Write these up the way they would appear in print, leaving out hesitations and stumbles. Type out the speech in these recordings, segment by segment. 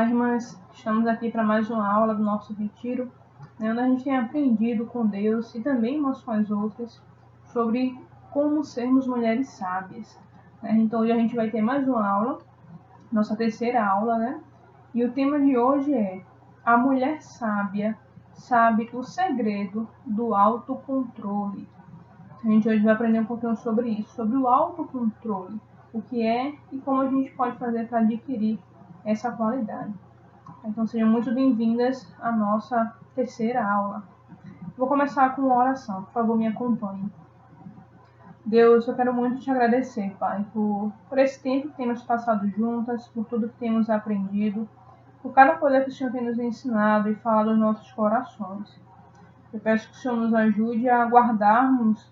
Olá, irmãs. Estamos aqui para mais uma aula do nosso retiro, onde a gente tem aprendido com Deus e também umas com as outras sobre como sermos mulheres sábias. Então, hoje a gente vai ter mais uma aula, nossa terceira aula, E o tema de hoje é: a mulher sábia sabe o segredo do autocontrole. A gente hoje vai aprender um pouquinho sobre isso, sobre o autocontrole, o que é e como a gente pode fazer para adquirir essa qualidade. Então sejam muito bem-vindas à nossa terceira aula. Vou começar com uma oração, por favor me acompanhe. Deus, eu quero muito te agradecer, Pai, por esse tempo que temos passado juntas, por tudo que temos aprendido, por cada coisa que o Senhor tem nos ensinado e falado aos nossos corações. Eu peço que o Senhor nos ajude a guardarmos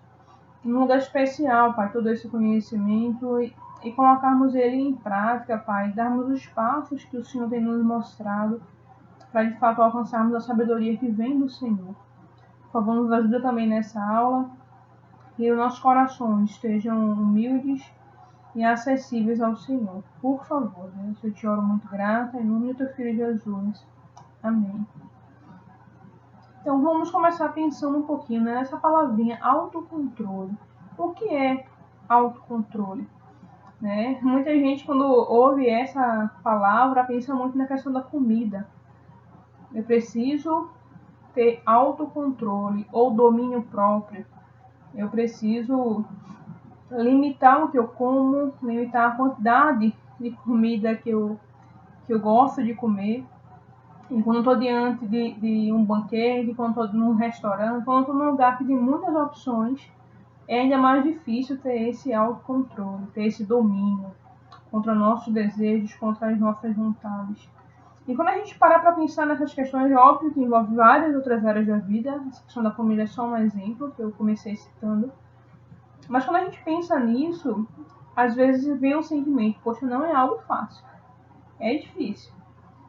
num lugar especial, Pai, todo esse conhecimento e colocarmos ele em prática, Pai, darmos os passos que o Senhor tem nos mostrado para de fato alcançarmos a sabedoria que vem do Senhor. Por favor, nos ajuda também nessa aula, que os nossos corações estejam humildes e acessíveis ao Senhor. Por favor, Deus, eu te oro muito grata, em nome do teu Filho Jesus. Amém. Então vamos começar pensando um pouquinho nessa palavrinha autocontrole. O que é autocontrole? Muita gente, quando ouve essa palavra, pensa muito na questão da comida. Eu preciso ter autocontrole ou domínio próprio. Eu preciso limitar o que eu como, limitar a quantidade de comida que eu gosto de comer. E quando eu estou diante de um banquete, quando eu estou num restaurante, quando eu estou num lugar que tem muitas opções, é ainda mais difícil ter esse autocontrole, ter esse domínio contra nossos desejos, contra as nossas vontades. E quando a gente para pensar nessas questões, é óbvio que envolve várias outras áreas da vida. Essa questão da comida é só um exemplo que eu comecei citando. Mas quando a gente pensa nisso, às vezes vem um sentimento, poxa, não é algo fácil. É difícil.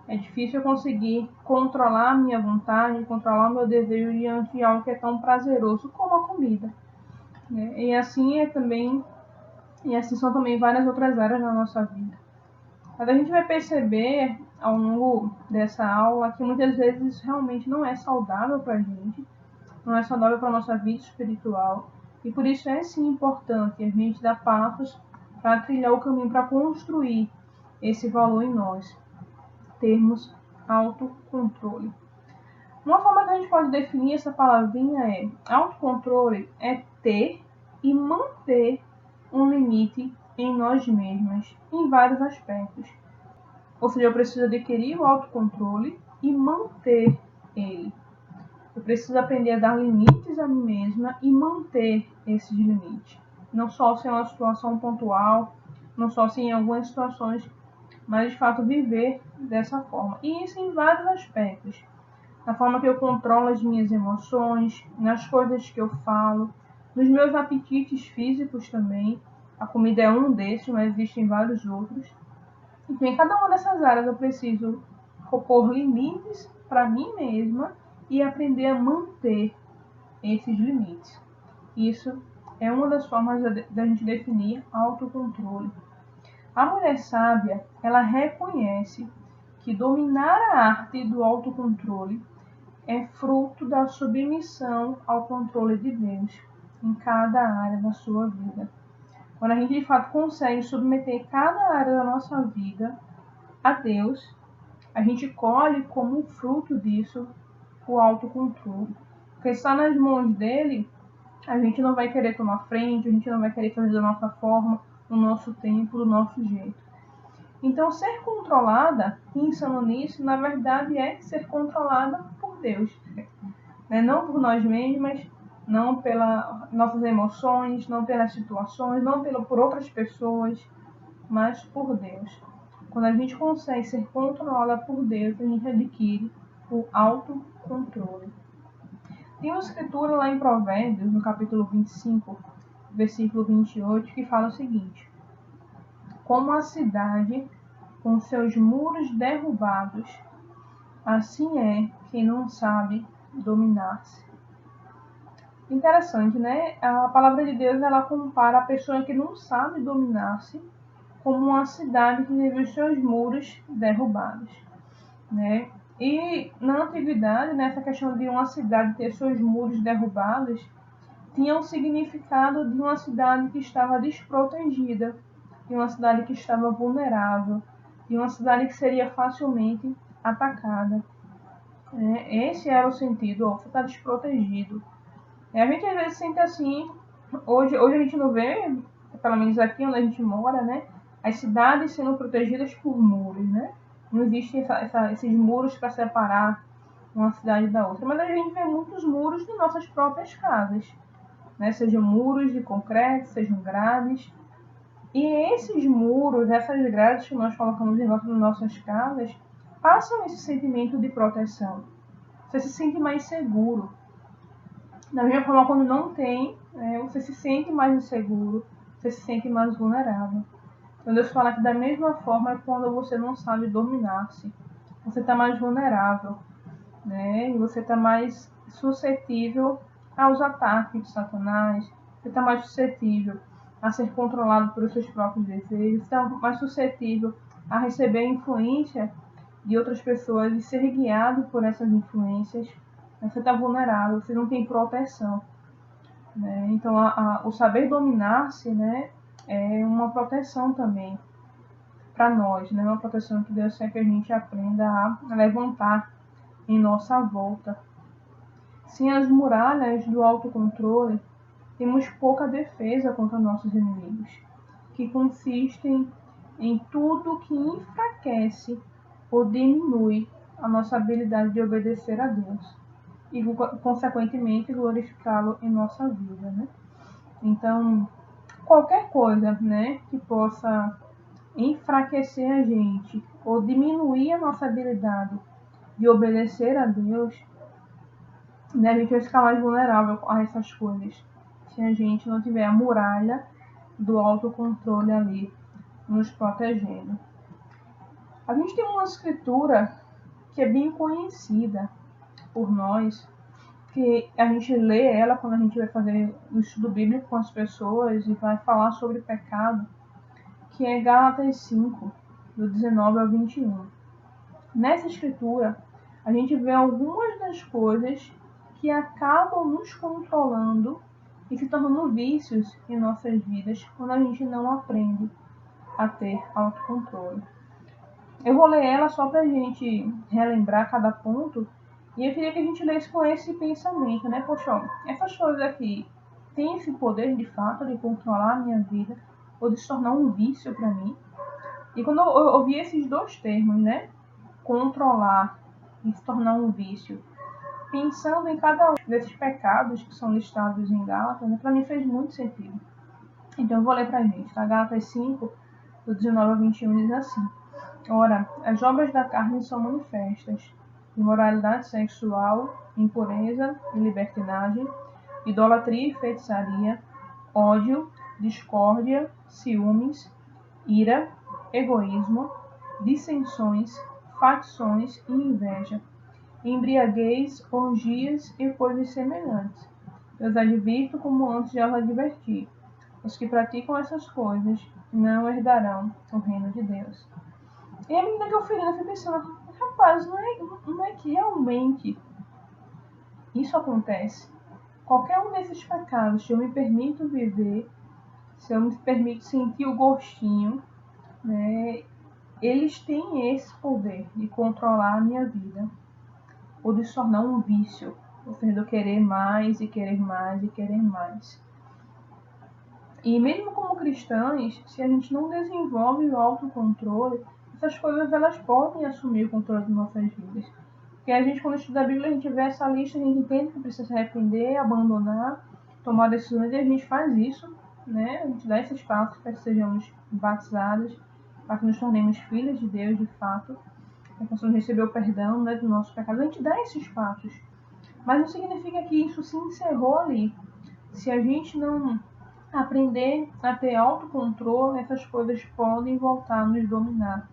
É difícil eu conseguir controlar a minha vontade, controlar o meu desejo diante de algo que é tão prazeroso como a comida. E assim são também várias outras áreas da nossa vida. Mas a gente vai perceber ao longo dessa aula que muitas vezes isso realmente não é saudável para a gente, não é saudável para a nossa vida espiritual. E por isso é sim importante a gente dar passos para trilhar o caminho, para construir esse valor em nós, termos autocontrole. Uma forma que a gente pode definir essa palavrinha é: autocontrole é ter e manter um limite em nós mesmas, em vários aspectos. Ou seja, eu preciso adquirir o autocontrole e manter ele. Eu preciso aprender a dar limites a mim mesma e manter esses limites. Não só se é uma situação pontual, não só se em algumas situações, mas de fato viver dessa forma. E isso em vários aspectos. Na forma que eu controlo as minhas emoções, nas coisas que eu falo, nos meus apetites físicos também. A comida é um desses, mas existem vários outros. Enfim, em cada uma dessas áreas eu preciso propor limites para mim mesma e aprender a manter esses limites. Isso é uma das formas da gente definir autocontrole. A mulher sábia, ela reconhece que dominar a arte do autocontrole é fruto da submissão ao controle de Deus em cada área da sua vida. Quando a gente de fato consegue submeter cada área da nossa vida a Deus, a gente colhe como fruto disso o autocontrole. Porque está nas mãos dele, a gente não vai querer tomar frente, a gente não vai querer fazer da nossa forma, no nosso tempo, do nosso jeito. Então, ser controlada, pensando nisso, na verdade é ser controlada por Deus. Não por nós mesmas, não pelas nossas emoções, não pelas situações, não por outras pessoas, mas por Deus. Quando a gente consegue ser controlada por Deus, a gente adquire o autocontrole. Tem uma escritura lá em Provérbios, no capítulo 25, versículo 28, que fala o seguinte: como a cidade com seus muros derrubados, assim é quem não sabe dominar-se. Interessante, né? A palavra de Deus, ela compara a pessoa que não sabe dominar-se como uma cidade que teve os seus muros derrubados. né? E na antiguidade, nessa questão de uma cidade ter seus muros derrubados, tinha um significado de uma cidade que estava desprotegida, de uma cidade que estava vulnerável, de uma cidade que seria facilmente atacada. Esse era o sentido, você está desprotegido. A gente às vezes sente assim, hoje a gente não vê, pelo menos aqui onde a gente mora, né, as cidades sendo protegidas por muros, né? Não existem esses muros para separar uma cidade da outra, mas a gente vê muitos muros de nossas próprias casas, né? Sejam muros de concreto, sejam grades. E esses muros, essas grades que nós colocamos em volta das nossas casas, passam esse sentimento de proteção. Você se sente mais seguro. Da mesma forma, quando não tem, você se sente mais inseguro, você se sente mais vulnerável. Então Deus fala que da mesma forma é quando você não sabe dominar-se. Você está mais vulnerável, né? E você está mais suscetível aos ataques de Satanás, você está mais suscetível a ser controlado pelos seus próprios desejos, você está mais suscetível a receber a influência de outras pessoas e ser guiado por essas influências. Você está vulnerável, você não tem proteção, né? Então o saber dominar-se, né, é uma proteção também para nós, né? Uma proteção que Deus quer que a gente aprenda a levantar em nossa volta. Sem as muralhas do autocontrole, temos pouca defesa contra nossos inimigos, que consistem em tudo que enfraquece ou diminui a nossa habilidade de obedecer a Deus e, consequentemente, glorificá-lo em nossa vida, né? Então, qualquer coisa, né, que possa enfraquecer a gente ou diminuir a nossa habilidade de obedecer a Deus, né, a gente vai ficar mais vulnerável a essas coisas se a gente não tiver a muralha do autocontrole ali nos protegendo. A gente tem uma escritura que é bem conhecida por nós, que a gente lê ela quando a gente vai fazer o estudo bíblico com as pessoas e vai falar sobre pecado, que é Gálatas 5, do 19 ao 21. Nessa escritura, a gente vê algumas das coisas que acabam nos controlando e se tornando vícios em nossas vidas quando a gente não aprende a ter autocontrole. Eu vou ler ela só para a gente relembrar cada ponto e eu queria que a gente lesse com esse pensamento, né? Poxa, ó, essas coisas aqui têm esse poder de fato de controlar a minha vida ou de se tornar um vício para mim. E quando eu ouvi esses dois termos, né? Controlar e se tornar um vício, pensando em cada um desses pecados que são listados em Gálatas, né, para mim fez muito sentido. Então eu vou ler para a gente, tá? Gálatas 5, do 19 ao 21 diz assim: Ora, as obras da carne são manifestas: imoralidade sexual, impureza e libertinagem, idolatria e feitiçaria, ódio, discórdia, ciúmes, ira, egoísmo, dissensões, facções e inveja, embriaguez, orgias e coisas semelhantes. Eu os advirto como antes já os adverti. Os que praticam essas coisas não herdarão o reino de Deus. E a menina que eu fui pensando, rapaz, não é que realmente isso acontece? Qualquer um desses pecados, se eu me permito viver, se eu me permito sentir o gostinho, né, eles têm esse poder de controlar a minha vida, ou de se tornar um vício, ou seja, de eu querer mais e querer mais e querer mais. E mesmo como cristãs, se a gente não desenvolve o autocontrole, essas coisas elas podem assumir o controle de nossas vidas. Porque a gente, quando estuda a Bíblia, a gente vê essa lista, a gente entende que precisa se arrepender, abandonar, tomar decisões, e a gente faz isso, né? A gente dá esses passos para que sejamos batizados, para que nos tornemos filhos de Deus de fato, para que possamos receber o perdão, né, do nosso pecado. A gente dá esses passos, mas não significa que isso se encerrou ali. Se a gente não aprender a ter autocontrole, essas coisas podem voltar a nos dominar,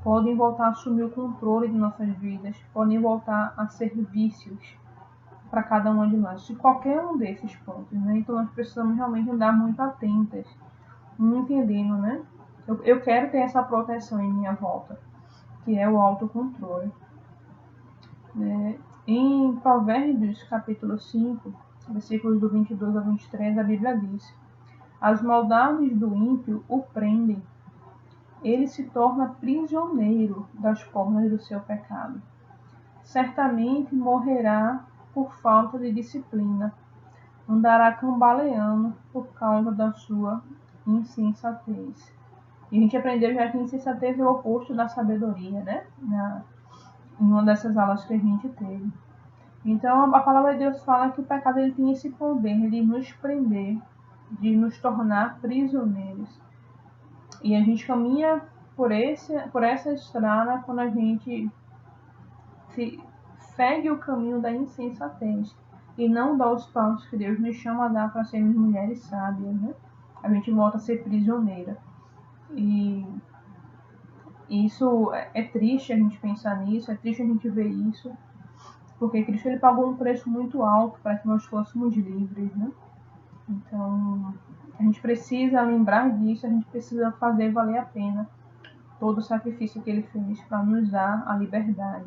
podem voltar a assumir o controle de nossas vidas, podem voltar a ser vícios para cada uma de nós, de qualquer um desses pontos, né? Então nós precisamos realmente andar muito atentas, entendendo, né? Eu quero ter essa proteção em minha volta, que é o autocontrole. Em Provérbios, capítulo 5, versículos do 22 ao 23, a Bíblia diz: as maldades do ímpio o prendem, ele se torna prisioneiro das cordas do seu pecado. Certamente morrerá por falta de disciplina, andará cambaleando por causa da sua insensatez. E a gente aprendeu já que insensatez é o oposto da sabedoria, né? Em uma dessas aulas que a gente teve. Então a palavra de Deus fala que o pecado ele tem esse poder de nos prender, de nos tornar prisioneiros. E a gente caminha por essa estrada quando a gente segue o caminho da insensatez e não dá os passos que Deus nos chama a dar para sermos mulheres sábias, né? A gente volta a ser prisioneira. E isso é triste a gente pensar nisso, é triste a gente ver isso, porque Cristo ele pagou um preço muito alto para que nós fôssemos livres, né? Então, a gente precisa lembrar disso, a gente precisa fazer valer a pena todo o sacrifício que ele fez para nos dar a liberdade.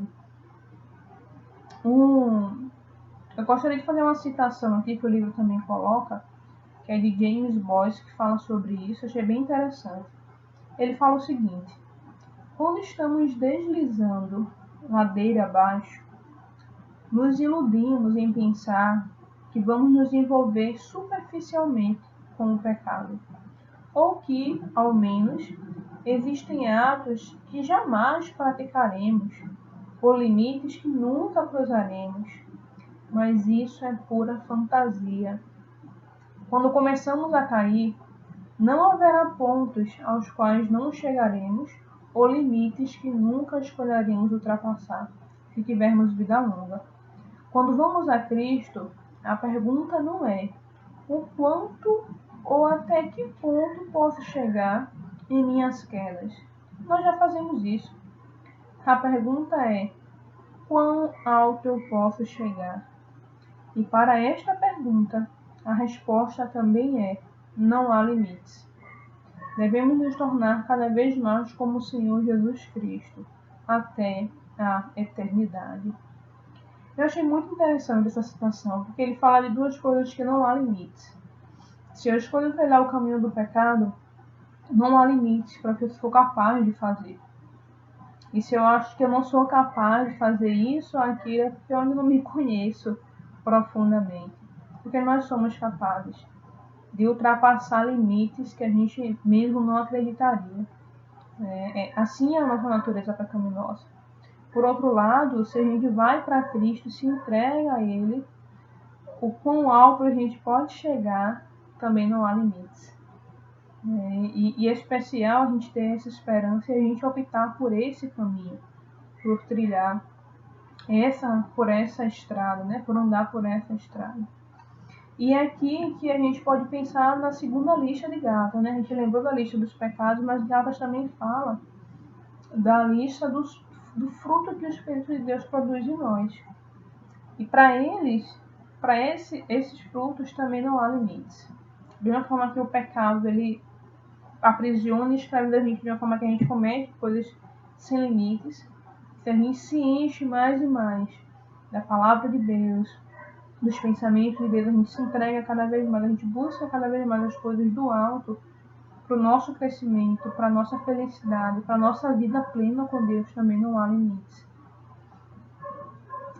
Eu gostaria de fazer uma citação aqui que o livro também coloca, que é de James Boyce, que fala sobre isso, achei bem interessante. Ele fala o seguinte: quando estamos deslizando ladeira abaixo, nos iludimos em pensar que vamos nos envolver superficialmente com o pecado, ou que, ao menos, existem atos que jamais praticaremos, ou limites que nunca cruzaremos. Mas isso é pura fantasia. Quando começamos a cair, não haverá pontos aos quais não chegaremos ou limites que nunca escolheremos ultrapassar, se tivermos vida longa. Quando vamos a Cristo, a pergunta não é o quanto ou até que ponto posso chegar em minhas quedas. Nós já fazemos isso. A pergunta é quão alto eu posso chegar? E para esta pergunta, a resposta também é: não há limites. Devemos nos tornar cada vez mais como o Senhor Jesus Cristo, até a eternidade. Eu achei muito interessante essa citação, porque ele fala de duas coisas que não há limites. Se eu escolho trilhar o caminho do pecado, não há limites para o que eu sou capaz de fazer. E se eu acho que eu não sou capaz de fazer isso ou aquilo, é porque eu ainda não me conheço profundamente. Porque nós somos capazes de ultrapassar limites que a gente mesmo não acreditaria. Assim é a nossa natureza pecaminosa. Por outro lado, se a gente vai para Cristo e se entrega a Ele, o quão alto a gente pode chegar, também não há limites. E é especial a gente ter essa esperança e a gente optar por esse caminho, por trilhar por essa estrada, né? Por andar por essa estrada. E é aqui que a gente pode pensar na segunda lista de Gálatas, né? A gente lembrou da lista dos pecados, mas Gálatas também fala da lista do fruto que o Espírito de Deus produz em nós. E para esses frutos também não há limites. De uma forma que o pecado ele aprisiona e escreve da gente de uma forma que a gente comete coisas sem limites, se a gente se enche mais e mais da palavra de Deus, dos pensamentos de Deus, a gente se entrega cada vez mais, a gente busca cada vez mais as coisas do alto para o nosso crescimento, para a nossa felicidade, para a nossa vida plena com Deus, também não há limites.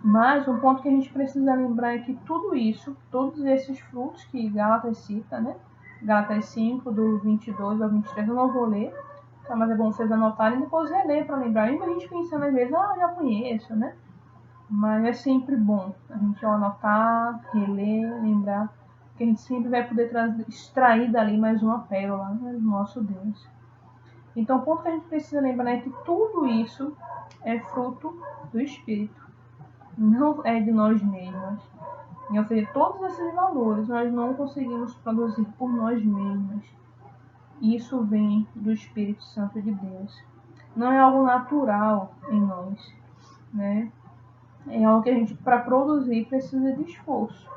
Mas um ponto que a gente precisa lembrar é que tudo isso, todos esses frutos que Gálatas cita, né? Gálatas 5, do 22 ao 23, eu não vou ler, tá? Mas é bom vocês anotarem e depois reler para lembrar. Ainda a gente pensando às vezes, eu já conheço, né? Mas é sempre bom a gente anotar, reler, lembrar, que a gente sempre vai poder extrair dali mais uma pérola, né, do nosso Deus. Então o ponto que a gente precisa lembrar é que tudo isso é fruto do Espírito, não é de nós mesmos. Ou seja, todos esses valores nós não conseguimos produzir por nós mesmos. Isso vem do Espírito Santo de Deus. Não é algo natural em nós, né? É algo que a gente, para produzir, precisa de esforço.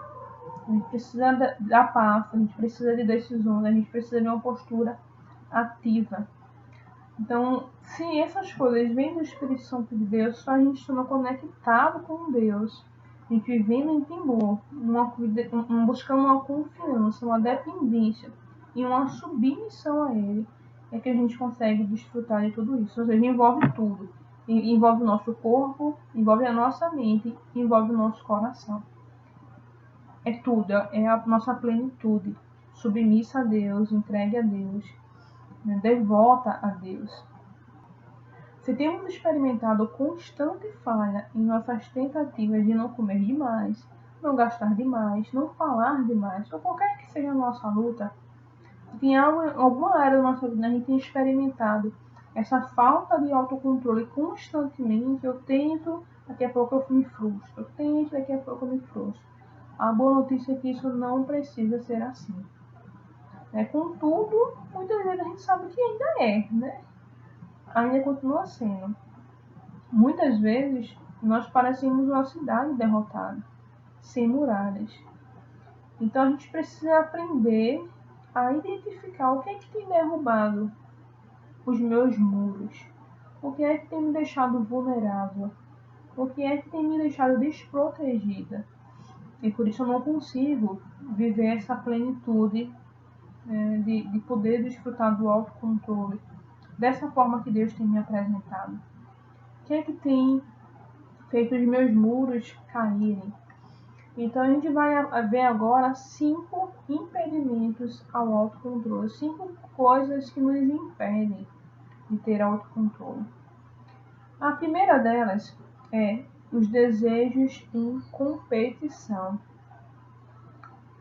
A gente precisa dar passo, a gente precisa de decisões, a gente precisa de uma postura ativa. Então, se essas coisas vêm do Espírito Santo de Deus, só a gente estando conectado com Deus, a gente vivendo em temor, buscando uma confiança, uma dependência e uma submissão a Ele, é que a gente consegue desfrutar de tudo isso. Ou seja, envolve tudo. Envolve o nosso corpo, envolve a nossa mente, envolve o nosso coração. É tudo, é a nossa plenitude, submissa a Deus, entregue a Deus, né, devota a Deus. Se temos experimentado constante falha em nossas tentativas de não comer demais, não gastar demais, não falar demais, ou qualquer que seja a nossa luta, se em alguma área da nossa vida a gente tem experimentado essa falta de autocontrole constantemente, eu tento, daqui a pouco eu me frustro, eu tento, daqui a pouco eu me frustro. A boa notícia é que isso não precisa ser assim. Contudo, muitas vezes a gente sabe que ainda é, né? Ainda continua sendo. Muitas vezes nós parecemos uma cidade derrotada, sem muralhas. Então a gente precisa aprender a identificar o que é que tem derrubado os meus muros, o que é que tem me deixado vulnerável, o que é que tem me deixado desprotegida. E por isso eu não consigo viver essa plenitude, de poder desfrutar do autocontrole dessa forma que Deus tem me apresentado. O que é que tem feito os meus muros caírem? Então a gente vai ver agora 5 impedimentos ao autocontrole, 5 coisas que nos impedem de ter autocontrole. A primeira delas é os desejos em competição.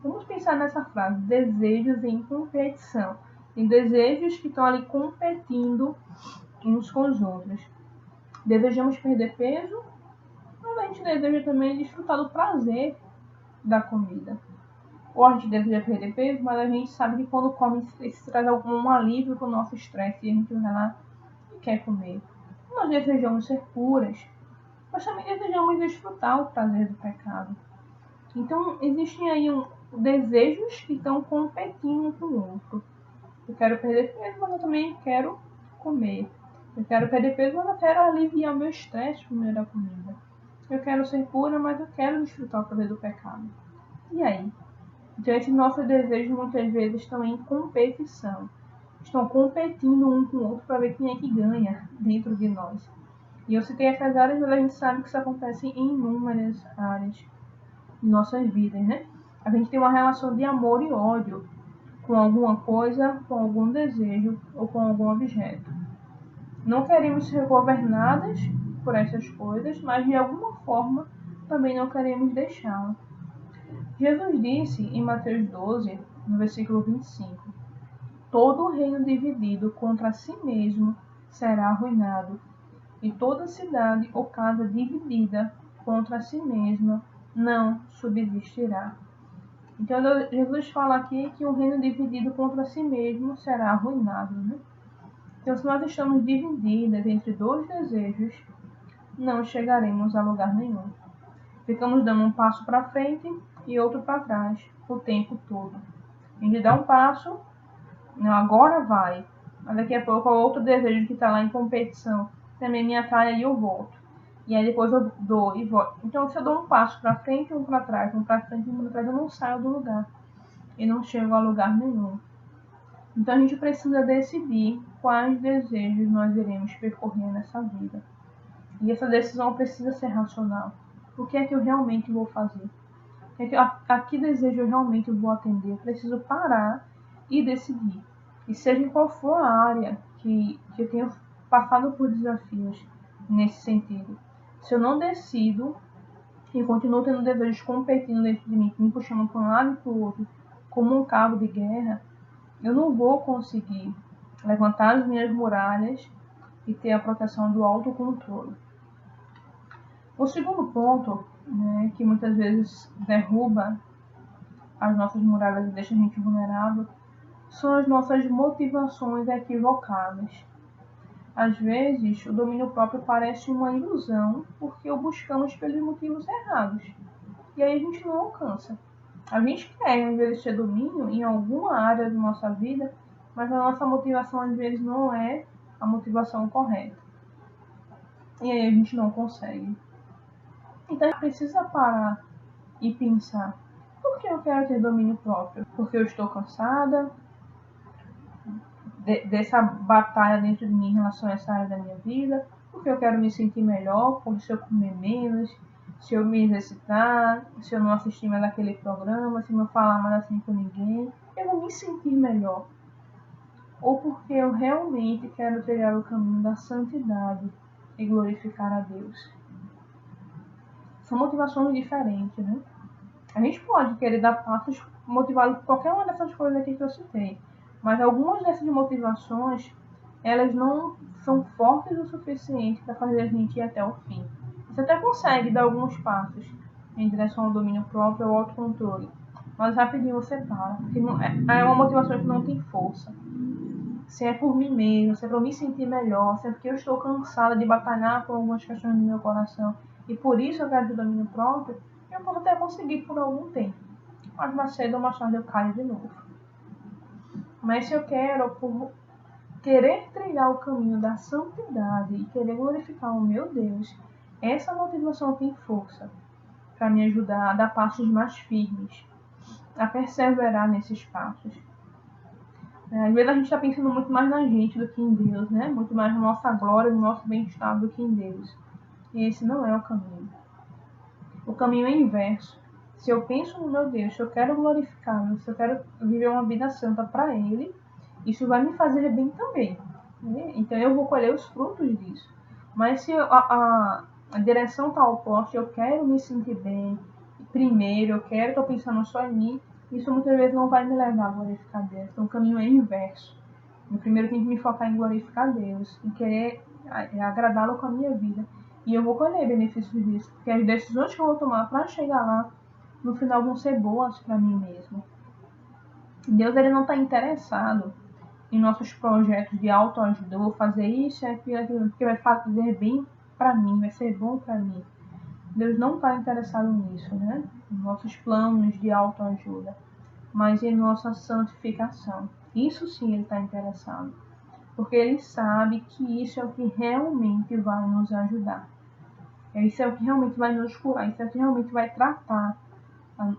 Vamos pensar nessa frase, desejos em competição. Tem desejos que estão ali competindo uns com os outros. Desejamos perder peso, mas a gente deseja também desfrutar do prazer da comida. Ou a gente deseja perder peso, mas a gente sabe que quando come isso traz algum alívio para o nosso estresse e a gente vai lá e quer comer. Nós desejamos ser puras, mas também desejamos desfrutar o prazer do pecado. Então existem aí desejos que estão competindo um com o outro. Eu quero perder peso, mas eu também quero comer. Eu quero perder peso, mas eu quero aliviar meu estresse por meio da comida. Eu quero ser pura, mas eu quero desfrutar o prazer do pecado. E aí? Então, esses nossos desejos muitas vezes estão em competição. Estão competindo um com o outro para ver quem é que ganha dentro de nós. E eu citei essas áreas, mas a gente sabe que isso acontece em inúmeras áreas de nossas vidas, né? A gente tem uma relação de amor e ódio com alguma coisa, com algum desejo ou com algum objeto. Não queremos ser governadas por essas coisas, mas de alguma forma também não queremos deixá-las. Jesus disse em Mateus 12, no versículo 25, todo reino dividido contra si mesmo será arruinado, e toda cidade ou casa dividida contra si mesma não subsistirá. Então Jesus fala aqui que um reino dividido contra si mesmo será arruinado, né? Então se nós estamos divididas entre dois desejos, não chegaremos a lugar nenhum. Ficamos dando um passo para frente e outro para trás o tempo todo. A gente dá um passo, não, agora vai, mas daqui a pouco o outro desejo que está lá em competição também me atrai e eu volto. E aí depois eu dou e volto. Então se eu dou um passo para frente, um para trás, um para frente, um para trás, eu não saio do lugar. E não chego a lugar nenhum. Então a gente precisa decidir quais desejos nós iremos percorrer nessa vida. E essa decisão precisa ser racional. O que é que eu realmente vou fazer? A que desejo eu realmente vou atender? Eu preciso parar e decidir. E seja em qual for a área que eu tenha passado por desafios nesse sentido. Se eu não decido e continuo tendo desejos competindo dentro de mim, me puxando para um lado e para o outro, como um cabo de guerra, eu não vou conseguir levantar as minhas muralhas e ter a proteção do autocontrole. O segundo ponto, né, que muitas vezes derruba as nossas muralhas e deixa a gente vulnerável, são as nossas motivações equivocadas. Às vezes, o domínio próprio parece uma ilusão porque o buscamos pelos motivos errados. E aí a gente não alcança. A gente quer, às vezes, ter domínio em alguma área da nossa vida, mas a nossa motivação, às vezes, não é a motivação correta. E aí a gente não consegue. Então a gente precisa parar e pensar: por que eu quero ter domínio próprio? Porque eu estou cansada dessa batalha dentro de mim em relação a essa área da minha vida? Porque eu quero me sentir melhor, porque se eu comer menos, se eu me exercitar, se eu não assistir mais aquele programa, se eu não falar mais assim com ninguém, eu vou me sentir melhor. Ou porque eu realmente quero trilhar o caminho da santidade e glorificar a Deus. São motivações diferentes, né? A gente pode querer dar passos motivados por qualquer uma dessas coisas aqui que eu citei, mas algumas dessas motivações, elas não são fortes o suficiente para fazer a gente ir até o fim. Você até consegue dar alguns passos em direção ao domínio próprio, ao autocontrole, mas rapidinho você para, porque não é uma motivação que não tem força. Se é por mim mesmo, se é para me sentir melhor, se é porque eu estou cansada de batalhar com algumas questões no meu coração e por isso eu quero ter domínio próprio, eu posso até conseguir por algum tempo, mas mais cedo ou mais tarde eu caio de novo. Mas se eu quero, por querer trilhar o caminho da santidade e querer glorificar o meu Deus, essa motivação tem força para me ajudar a dar passos mais firmes, a perseverar nesses passos. Às vezes a gente está pensando muito mais na gente do que em Deus, né? Muito mais na nossa glória, no nosso bem-estar do que em Deus. E esse não é o caminho. O caminho é inverso. Se eu penso no meu Deus, se eu quero glorificá-lo, se eu quero viver uma vida santa para Ele, isso vai me fazer bem também, né? Então eu vou colher os frutos disso. Mas se a direção está oposta, eu quero me sentir bem primeiro, estou pensando só em mim, isso muitas vezes não vai me levar a glorificar Deus. Então o caminho é inverso. Eu primeiro tenho que me focar em glorificar Deus, em querer agradá-lo com a minha vida. E eu vou colher benefícios disso, porque as decisões que eu vou tomar para chegar lá, no final vão ser boas para mim mesmo. Deus, ele não está interessado em nossos projetos de autoajuda. Eu vou fazer isso, aquilo, porque vai fazer bem para mim, vai ser bom para mim. Deus não está interessado nisso, né? Em nossos planos de autoajuda, mas em nossa santificação. Isso sim Ele está interessado, porque Ele sabe que isso é o que realmente vai nos ajudar. Isso é o que realmente vai nos curar, isso é o que realmente vai tratar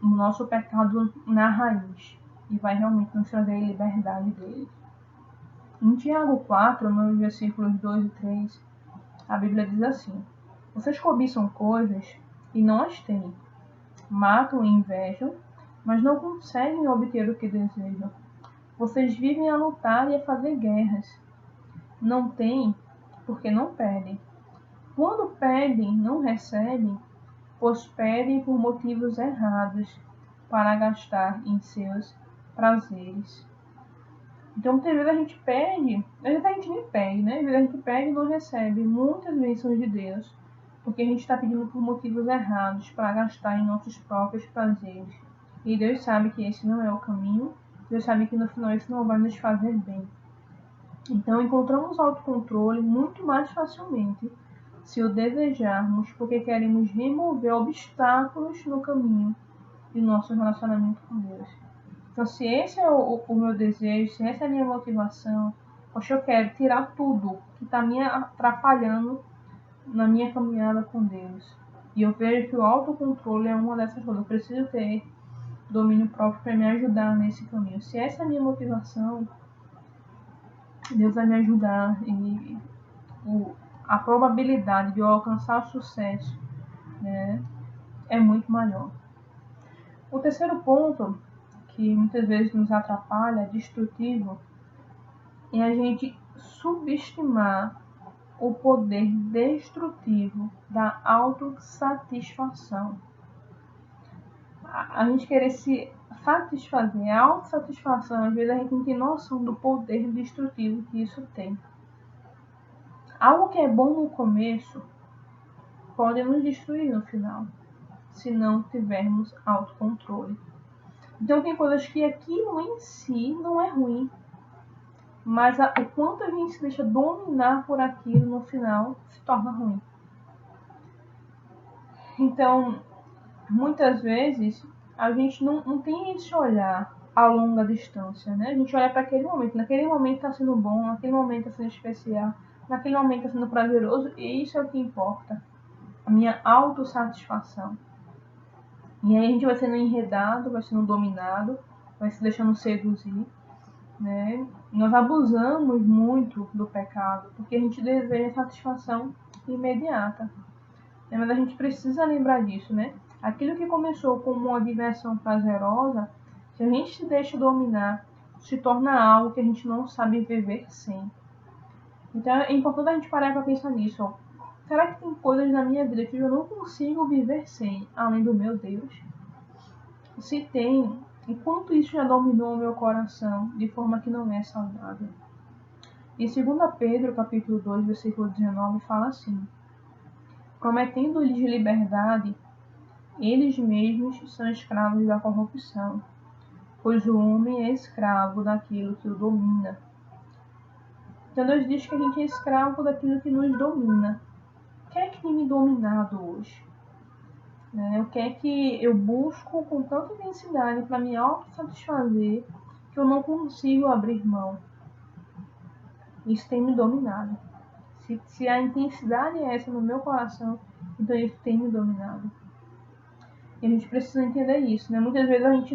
o nosso pecado na raiz e vai realmente nos trazer a liberdade dele. Em Tiago 4, nos versículos 2 e 3, a Bíblia diz assim: vocês cobiçam coisas e não as têm, matam e invejam, mas não conseguem obter o que desejam. Vocês vivem a lutar e a fazer guerras. Não têm, porque não pedem. Quando pedem, não recebem, pois pedem por motivos errados, para gastar em seus prazeres. Então, muitas vezes a gente pede, às vezes a gente nem pede, né? Às vezes a gente pede e não recebe muitas bênçãos de Deus, porque a gente está pedindo por motivos errados, para gastar em nossos próprios prazeres. E Deus sabe que esse não é o caminho, Deus sabe que no final isso não vai nos fazer bem. Então, encontramos autocontrole muito mais facilmente se o desejarmos, porque queremos remover obstáculos no caminho do nosso relacionamento com Deus. Então, se esse é o meu desejo, se essa é a minha motivação, poxa, eu quero tirar tudo que está me atrapalhando na minha caminhada com Deus. E eu vejo que o autocontrole é uma dessas coisas. Eu preciso ter domínio próprio para me ajudar nesse caminho. Se essa é a minha motivação, Deus vai me ajudar e a probabilidade de eu alcançar o sucesso, né, é muito maior. O terceiro ponto, que muitas vezes nos atrapalha, destrutivo, é a gente subestimar o poder destrutivo da autossatisfação. A gente querer se satisfazer, a autossatisfação, às vezes a gente não tem noção do poder destrutivo que isso tem. Algo que é bom no começo pode nos destruir no final, se não tivermos autocontrole. Então tem coisas que aquilo em si não é ruim, mas o quanto a gente se deixa dominar por aquilo no final se torna ruim. Então, muitas vezes, a gente não tem esse olhar a longa distância, né? A gente olha para aquele momento, naquele momento está sendo bom, naquele momento está sendo especial, naquele momento está sendo prazeroso, e isso é o que importa, a minha autossatisfação. E aí a gente vai sendo enredado, vai sendo dominado, vai se deixando seduzir, né? Nós abusamos muito do pecado, porque a gente deseja satisfação imediata. Mas a gente precisa lembrar disso, né? Aquilo que começou como uma diversão prazerosa, se a gente se deixa dominar, se torna algo que a gente não sabe viver sem. Então é importante a gente parar para pensar nisso. Ó. Será que tem coisas na minha vida que eu não consigo viver sem, além do meu Deus? Se tem, e quanto isso já dominou o meu coração de forma que não é saudável? Em 2 Pedro, capítulo 2, versículo 19, fala assim: prometendo-lhes liberdade, eles mesmos são escravos da corrupção, pois o homem é escravo daquilo que o domina. Então Deus diz que a gente é escravo daquilo que nos domina. O que é que tem me dominado hoje? O que é que eu busco com tanta intensidade para me autossatisfazer que eu não consigo abrir mão? Isso tem me dominado. Se a intensidade é essa no meu coração, então isso tem me dominado. E a gente precisa entender isso, né? Muitas vezes a gente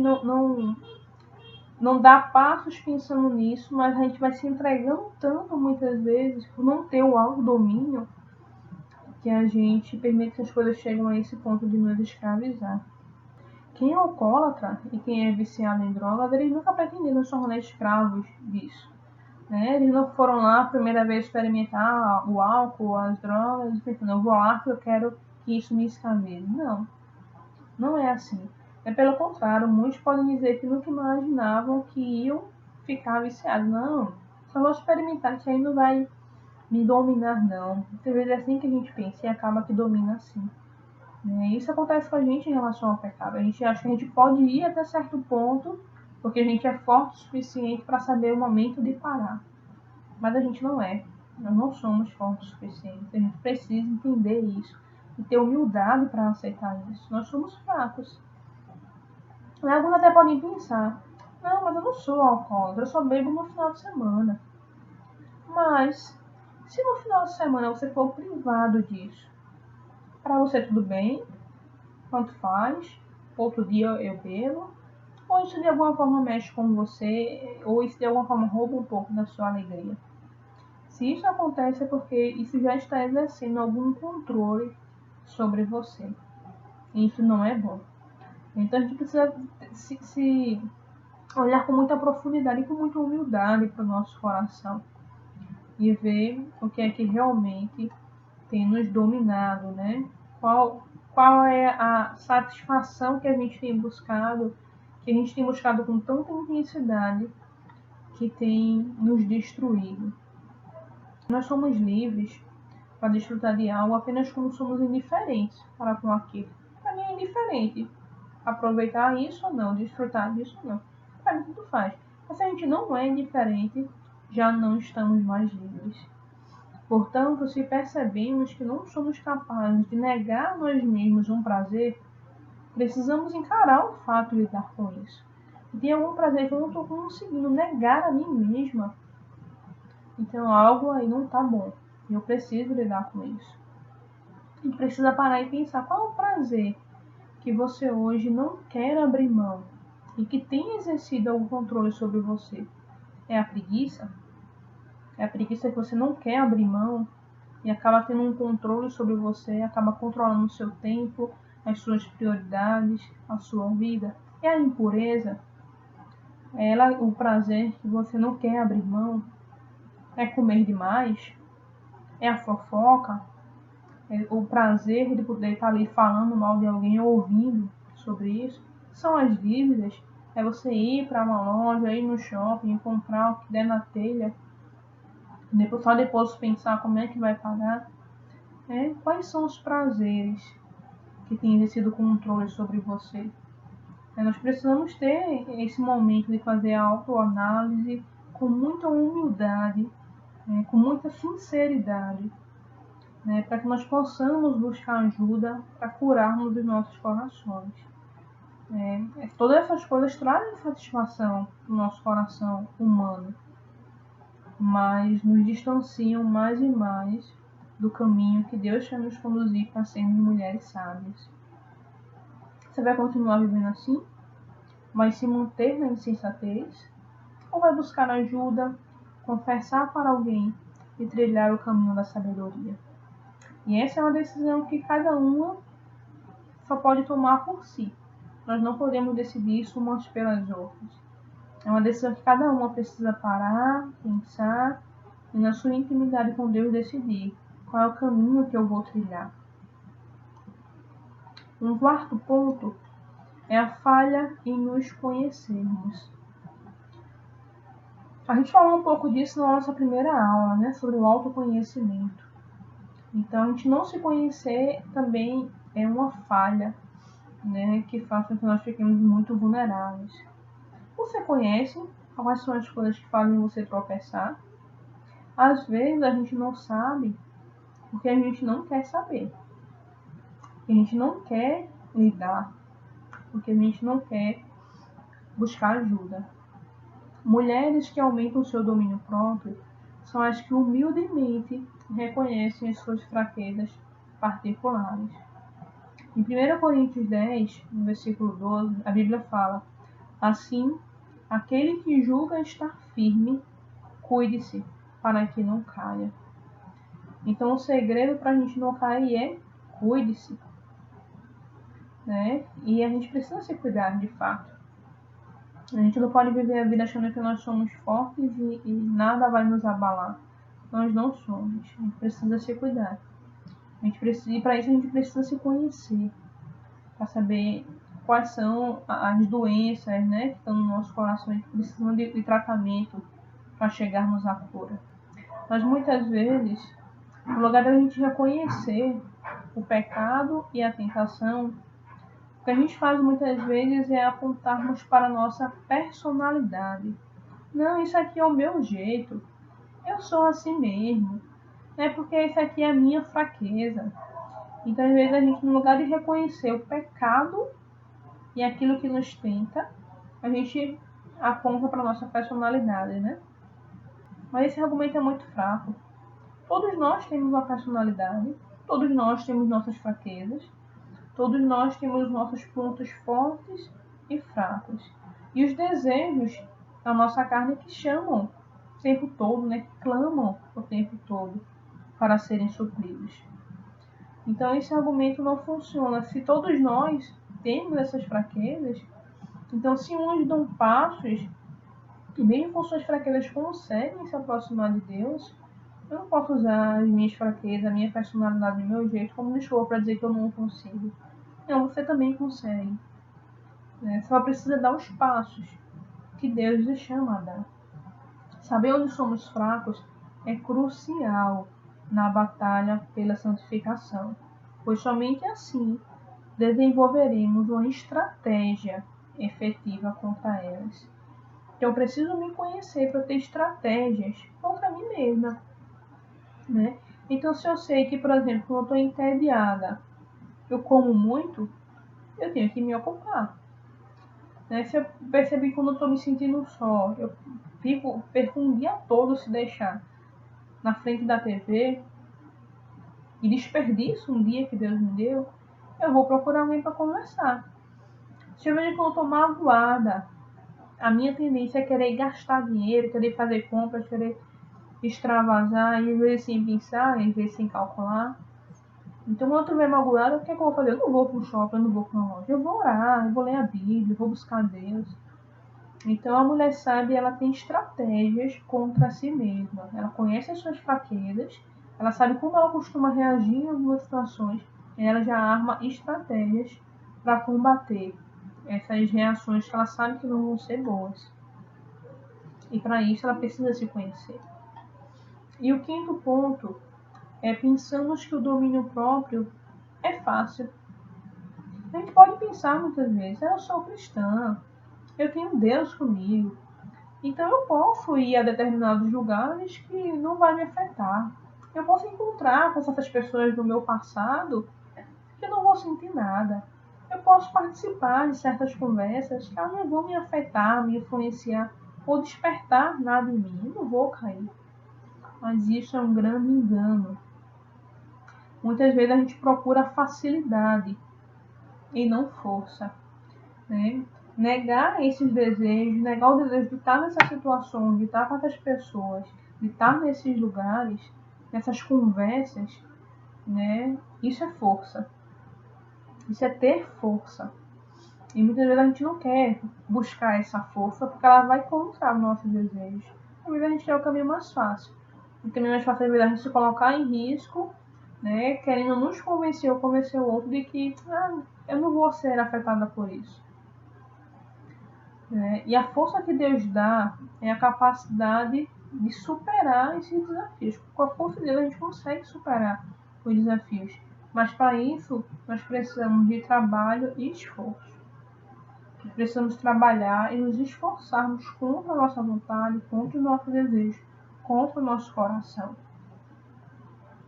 não dá passos pensando nisso, mas a gente vai se entregando tanto, muitas vezes, por não ter o autodomínio, que a gente permite que as coisas cheguem a esse ponto de nos escravizar. Quem é alcoólatra e quem é viciado em drogas, eles nunca pretenderam se tornar escravos disso. Né? Eles não foram lá a primeira vez experimentar o álcool, as drogas, pensando, eu vou lá porque eu quero que isso me escravize. Não, não é assim. É pelo contrário, muitos podem dizer que nunca imaginavam que iam ficar viciados. Não, só vou experimentar, isso aí não vai me dominar, não. Muitas vezes é assim que a gente pensa e acaba que domina assim. Isso acontece com a gente em relação ao pecado. A gente acha que a gente pode ir até certo ponto, porque a gente é forte o suficiente para saber o momento de parar. Mas a gente não é. Nós não somos fortes o suficiente. A gente precisa entender isso e ter humildade para aceitar isso. Nós somos fracos. Alguns até podem pensar, não, mas eu não sou alcoólatra, eu só bebo no final de semana. Mas, se no final de semana você for privado disso, para você tudo bem, tanto faz, outro dia eu bebo, ou isso de alguma forma mexe com você, ou isso de alguma forma rouba um pouco da sua alegria. Se isso acontece é porque isso já está exercendo algum controle sobre você. E isso não é bom. Então a gente precisa se olhar com muita profundidade e com muita humildade para o nosso coração e ver o que é que realmente tem nos dominado, né? Qual é a satisfação que a gente tem buscado, que a gente tem buscado com tanta intensidade, que tem nos destruído. Nós somos livres para desfrutar de algo apenas quando somos indiferentes para com aquilo. Para mim é indiferente aproveitar isso ou não, desfrutar disso ou não. Para mim tudo faz. Mas se a gente não é indiferente, já não estamos mais livres. Portanto, se percebemos que não somos capazes de negar a nós mesmos um prazer, precisamos encarar o fato de lidar com isso. Se tem algum prazer que eu não estou conseguindo negar a mim mesma, então algo aí não está bom. E eu preciso lidar com isso. A gente precisa parar e pensar qual é o prazer que você hoje não quer abrir mão e que tem exercido algum controle sobre você. É a preguiça? É a preguiça que você não quer abrir mão e acaba tendo um controle sobre você, acaba controlando o seu tempo, as suas prioridades, a sua vida. É a impureza? É o prazer que você não quer abrir mão? É comer demais? É a fofoca? É o prazer de poder estar ali falando mal de alguém ou ouvindo sobre isso? São as dívidas? É você ir para uma loja, ir no shopping, comprar o que der na telha, só depois pensar como é que vai pagar? Quais são os prazeres que têm exercido controle sobre você? Nós precisamos ter esse momento de fazer a autoanálise com muita humildade, com muita sinceridade, para que nós possamos buscar ajuda para curarmos os nossos corações. Todas essas coisas trazem satisfação no nosso coração humano, mas nos distanciam mais e mais do caminho que Deus quer nos conduzir para sermos mulheres sábias. Você vai continuar vivendo assim? Vai se manter na insensatez? Ou vai buscar ajuda, confessar para alguém e trilhar o caminho da sabedoria? E essa é uma decisão que cada uma só pode tomar por si. Nós não podemos decidir isso umas pelas outras. É uma decisão que cada uma precisa parar, pensar e na sua intimidade com Deus decidir qual é o caminho que eu vou trilhar. Um quarto ponto é a falha em nos conhecermos. A gente falou um pouco disso na nossa primeira aula, né, sobre o autoconhecimento. Então, a gente não se conhecer também é uma falha, né, que faz com que nós fiquemos muito vulneráveis. Você conhece quais são as coisas que fazem você tropeçar? Às vezes a gente não sabe porque a gente não quer saber. A gente não quer lidar, porque a gente não quer buscar ajuda. Mulheres que aumentam o seu domínio próprio são as que humildemente reconhecem as suas fraquezas particulares. Em 1 Coríntios 10, no versículo 12, a Bíblia fala: assim, aquele que julga estar firme, cuide-se para que não caia. Então, o segredo para a gente não cair é cuide-se. Né? E a gente precisa se cuidar de fato. A gente não pode viver a vida achando que nós somos fortes e nada vai nos abalar. Nós não somos. A gente precisa se cuidar. E para isso a gente precisa se conhecer. Para saber quais são as doenças, né, que estão no nosso coração e que precisam de tratamento para chegarmos à cura. Mas muitas vezes, no lugar da gente reconhecer o pecado e a tentação, o que a gente faz muitas vezes é apontarmos para a nossa personalidade. Não, isso aqui é o meu jeito. Eu sou assim mesmo. É porque isso aqui é a minha fraqueza. Então, às vezes, a gente, no lugar de reconhecer o pecado e aquilo que nos tenta, a gente aponta para a nossa personalidade, né? Mas esse argumento é muito fraco. Todos nós temos uma personalidade, todos nós temos nossas fraquezas, todos nós temos nossos pontos fortes e fracos. E os desejos da nossa carne que chamam o tempo todo, né? Que clamam o tempo todo para serem supridos. Então esse argumento não funciona. Se todos nós temos essas fraquezas, então se uns dão passos e mesmo com suas fraquezas conseguem se aproximar de Deus, eu não posso usar as minhas fraquezas, a minha personalidade, o meu jeito como desculpa para dizer que eu não consigo. Não, você também consegue. Né? Só precisa dar os passos que Deus lhe chama a dar. Saber onde somos fracos é crucial na batalha pela santificação, pois somente assim desenvolveremos uma estratégia efetiva contra elas. Então, eu preciso me conhecer para ter estratégias contra mim mesma. Né? Então, se eu sei que, por exemplo, quando eu estou entediada, eu como muito, eu tenho que me ocupar. Né? Se eu perceber que quando eu estou me sentindo só, eu perco um dia todo se deixar na frente da TV e desperdiço um dia que Deus me deu, eu vou procurar alguém para conversar. Se eu vejo que eu estou magoada, a minha tendência é querer gastar dinheiro, querer fazer compras, querer extravasar, e às vezes sem pensar, às vezes sem calcular. Então, quando eu estiver magoada, o que é que eu vou fazer? Eu não vou para o shopping, eu não vou para uma loja. Eu vou orar, eu vou ler a Bíblia, eu vou buscar Deus. Então, a mulher sábia, ela tem estratégias contra si mesma. Ela conhece as suas fraquezas, ela sabe como ela costuma reagir em algumas situações, e ela já arma estratégias para combater essas reações que ela sabe que não vão ser boas. E para isso, ela precisa se conhecer. E o quinto ponto é pensamos que o domínio próprio é fácil. A gente pode pensar muitas vezes, eu sou cristã, eu tenho Deus comigo, então eu posso ir a determinados lugares que não vai me afetar. Eu posso encontrar com essas pessoas do meu passado que eu não vou sentir nada. Eu posso participar de certas conversas que elas não vão me afetar, me influenciar ou despertar nada em mim. Eu não vou cair. Mas isso é um grande engano. Muitas vezes a gente procura facilidade e não força, né? Negar esses desejos, negar o desejo de estar nessa situação, de estar com essas pessoas, de estar nesses lugares, nessas conversas, né? Isso é força. Isso é ter força. E muitas vezes a gente não quer buscar essa força porque ela vai contra os nossos desejos. Às vezes a gente quer o caminho mais fácil. O caminho mais fácil é a gente se colocar em risco, né? Querendo nos convencer ou convencer o outro de que eu não vou ser afetada por isso. E a força que Deus dá é a capacidade de superar esses desafios. Com a força dele a gente consegue superar os desafios. Mas para isso nós precisamos de trabalho e esforço. Precisamos trabalhar e nos esforçarmos contra a nossa vontade, contra o nosso desejo, contra o nosso coração.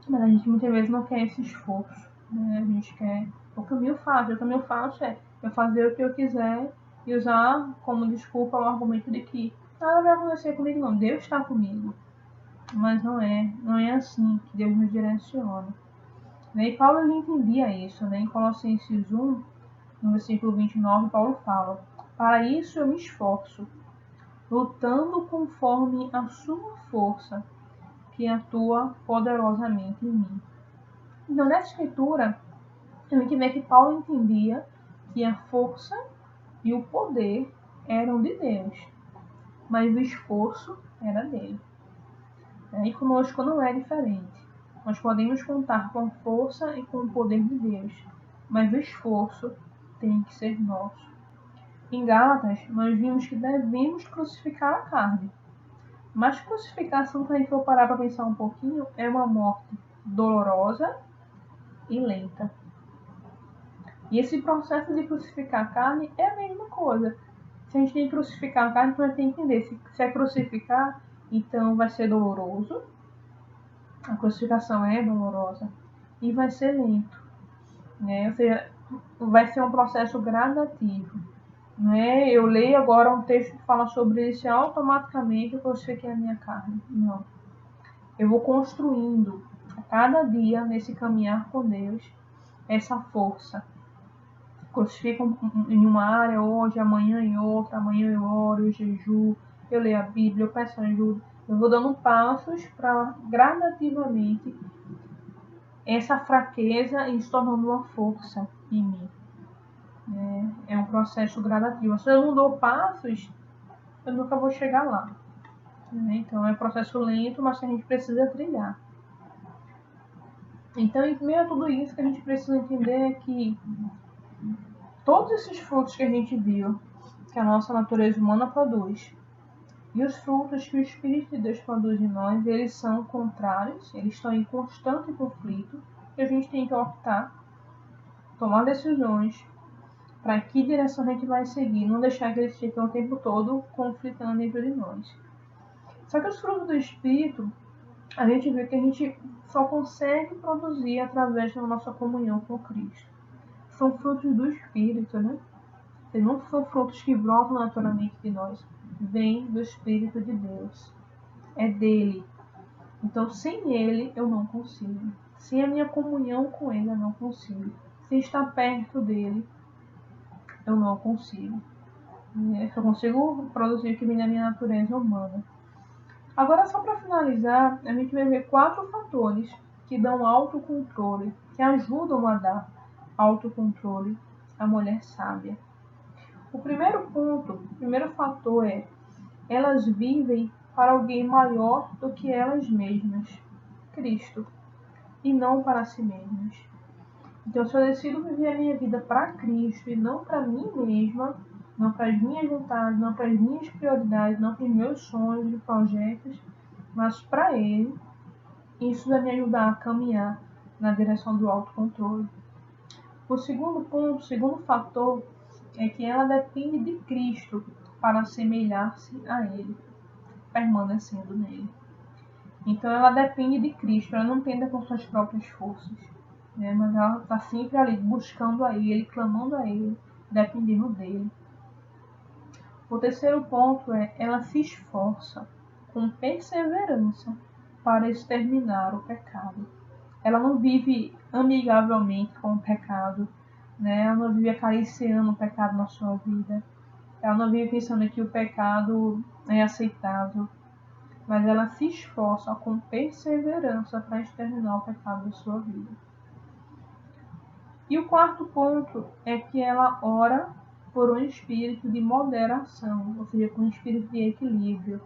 Mas a gente muitas vezes não quer esse esforço. Né? A gente quer o caminho fácil. O caminho fácil é eu fazer o que eu quiser e usar como desculpa o argumento de que nada vai acontecer comigo não, Deus está comigo. Mas não é assim que Deus nos direciona. E Paulo ele entendia isso, né? Em Colossenses 1, no versículo 29, Paulo fala: para isso eu me esforço, lutando conforme a sua força, que atua poderosamente em mim. Então, nessa escritura, a gente vê que Paulo entendia que a força e o poder eram de Deus, mas o esforço era dele. E conosco não é diferente. Nós podemos contar com a força e com o poder de Deus, mas o esforço tem que ser nosso. Em Gálatas, nós vimos que devemos crucificar a carne. Mas crucificação, se a gente for parar para pensar um pouquinho, é uma morte dolorosa e lenta. E esse processo de crucificar a carne é a mesma coisa. Se a gente tem que crucificar a carne, então a gente tem que entender. Se é crucificar, então vai ser doloroso. A crucificação é dolorosa. E vai ser lento. Né? Ou seja, vai ser um processo gradativo. Não é eu leio agora um texto que fala sobre isso e automaticamente eu crucifiquei a minha carne. Não. Eu vou construindo a cada dia nesse caminhar com Deus essa força. Crucifico em uma área hoje, amanhã em outra, amanhã eu oro, eu jejuo, eu leio a Bíblia, eu peço ajuda. Eu vou dando passos para gradativamente essa fraqueza ir se tornando uma força em mim. É um processo gradativo. Se eu não dou passos, eu nunca vou chegar lá. Então é um processo lento, mas que a gente precisa trilhar. Então, em meio a tudo isso, que a gente precisa entender é que todos esses frutos que a gente viu, que a nossa natureza humana produz, e os frutos que o Espírito de Deus produz em nós, eles são contrários, eles estão em constante conflito, e a gente tem que optar, tomar decisões, para que direção a gente vai seguir, não deixar que eles fiquem o tempo todo conflitando dentro de nós. Só que os frutos do Espírito, a gente vê que a gente só consegue produzir através da nossa comunhão com Cristo. São frutos do Espírito, né? E não são frutos que brotam naturalmente de nós. Vêm do Espírito de Deus. É dele. Então, sem ele, eu não consigo. Sem a minha comunhão com ele, eu não consigo. Sem estar perto dele, eu não consigo. Eu só consigo produzir o que vem da minha natureza humana. Agora, só para finalizar, a gente vai ver 4 fatores que dão autocontrole, que ajudam a dar autocontrole à mulher sábia. O primeiro ponto, o primeiro fator é: elas vivem para alguém maior do que elas mesmas, Cristo, e não para si mesmas. Então, se eu decido viver a minha vida para Cristo e não para mim mesma, não para as minhas vontades, não para as minhas prioridades, não para os meus sonhos e projetos, mas para Ele, isso vai me ajudar a caminhar na direção do autocontrole. O segundo ponto, o segundo fator, é que ela depende de Cristo para assemelhar-se a Ele, permanecendo nele. Então ela depende de Cristo, ela não tenta com suas próprias forças. né? Mas ela está sempre ali buscando a Ele, clamando a Ele, dependendo dele. O terceiro ponto é: ela se esforça com perseverança para exterminar o pecado. Ela não vive amigavelmente com o pecado, né? Ela não vive acariciando o pecado na sua vida. Ela não vive pensando que o pecado é aceitável, mas ela se esforça com perseverança para exterminar o pecado da sua vida. E o quarto ponto é que ela ora por um espírito de moderação, ou seja, com um espírito de equilíbrio.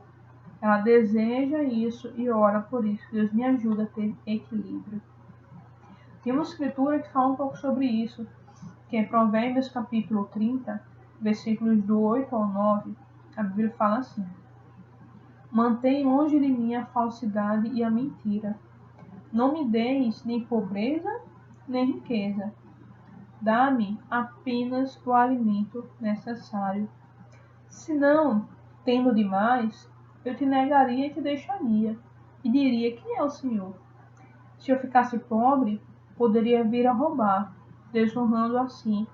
Ela deseja isso e ora por isso. Deus me ajuda a ter equilíbrio. Tem uma escritura que fala um pouco sobre isso, que é Provérbios capítulo 30, versículos do 8 ao 9. A Bíblia fala assim: Mantém longe de mim a falsidade e a mentira. Não me deis nem pobreza, nem riqueza. Dá-me apenas o alimento necessário. Senão, tendo demais, eu te negaria e te deixaria, e diria: quem é o Senhor? Se eu ficasse pobre, poderia vir a roubar, desonrando assim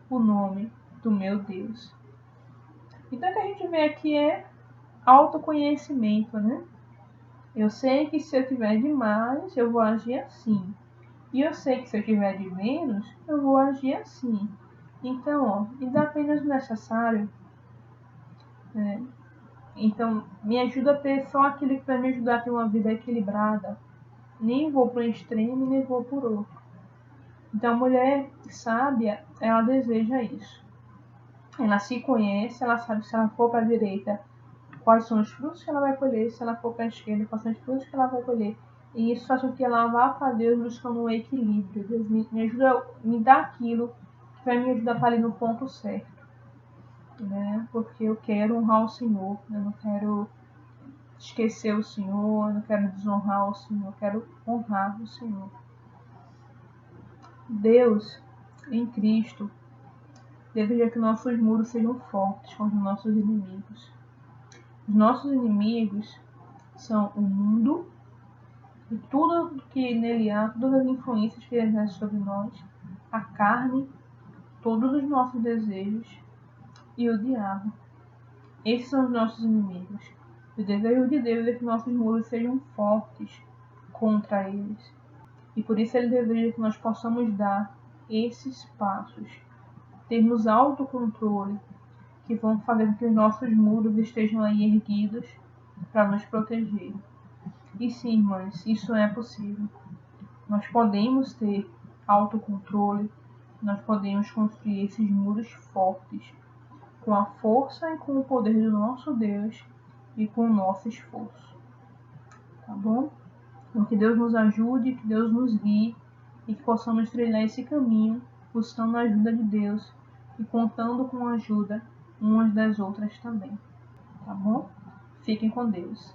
o nome do meu Deus. Então, o que a gente vê aqui é autoconhecimento, né? Eu sei que se eu tiver demais, eu vou agir assim. E eu sei que se eu tiver de menos, eu vou agir assim. Então, me dá apenas o necessário, né? Então, me ajuda a ter só aquilo que vai me ajudar a ter uma vida equilibrada. Nem vou para um extremo, nem vou por outro. Então, a mulher sábia, ela deseja isso. Ela se conhece, ela sabe se ela for para a direita, quais são os frutos que ela vai colher, se ela for para a esquerda, quais são os frutos que ela vai colher. E isso faz com que ela vá para Deus buscando um equilíbrio. Deus me ajuda, me dá aquilo que vai me ajudar a estar ali no ponto certo, né? Porque eu quero honrar o Senhor, eu não quero esquecer o Senhor, eu não quero desonrar o Senhor, eu quero honrar o Senhor. Deus, em Cristo, deseja que nossos muros sejam fortes contra os nossos inimigos. Os nossos inimigos são o mundo e tudo que nele há, todas as influências que ele exerce sobre nós, a carne, todos os nossos desejos e o diabo. Esses são os nossos inimigos. O desejo de Deus é que nossos muros sejam fortes contra eles. E por isso ele deseja que nós possamos dar esses passos, termos autocontrole, que vão fazer com que os nossos muros estejam aí erguidos para nos proteger. E sim, irmãs, isso é possível. Nós podemos ter autocontrole, nós podemos construir esses muros fortes com a força e com o poder do nosso Deus e com o nosso esforço. Tá bom? Então, que Deus nos ajude, que Deus nos guie e que possamos trilhar esse caminho buscando a ajuda de Deus e contando com a ajuda umas das outras também. Tá bom? Fiquem com Deus.